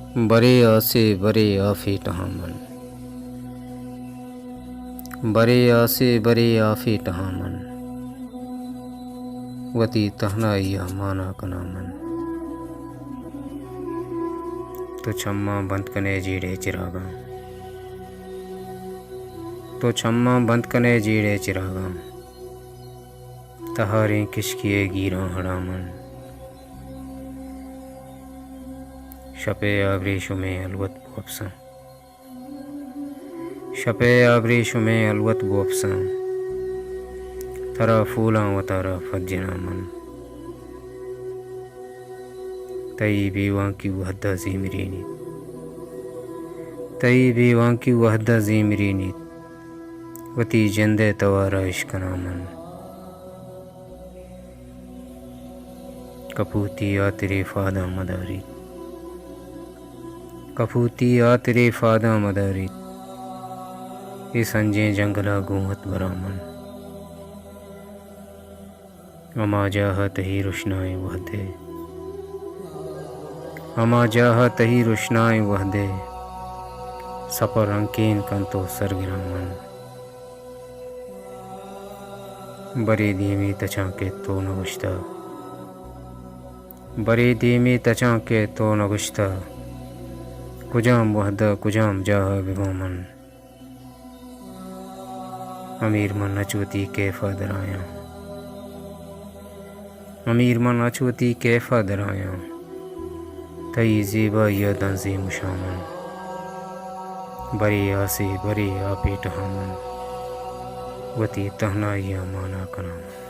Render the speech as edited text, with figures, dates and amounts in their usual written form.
बरे आसे बरे आफे टहामन, बरे आसे बरे आफे टहामन, वती तहनाइया माना कनामन। तो छम्मा बंद कने जीड़े चिरागा, तो छम्मा बंद कने जीड़े चिरागा, तहारे किशकिए गीरा हड़ामन। शपे आबरेशु में अलवत बोपसा, शपे आबरेशु में अलवत बोपसा, थरा फूला व तारा फज्जना मन। तई बीवां की वहदा ज़ीमरीनी, तई बीवां की वहदा ज़ीमरीनी, वती जंदे तवारा इश्कना मन। कपूती आ तेरे फादा मदारी, कपूती आ तेरे फादा मदारी, ये संजे जंगला गुहत बरामन। अमा जाह तही रुशनाए वहदे, अमा जाह तही रुशनाए वहदे, सपर अंकेन कंतो सरगिरामन। बरे दीमी तचा के तो नगुश्ता, बरे दीमी तचा के तो नगुश्ता, कुजाम वहदा कुजाम जाह विवामन। अमीर मन अचवती कैफा दराया, अमीर मन अचवती कैफा दराया, तई ज़ेबा या दांज़े मुशामन। बरे आसे बरे आपे टहामन, वती तहना या माना कनामन।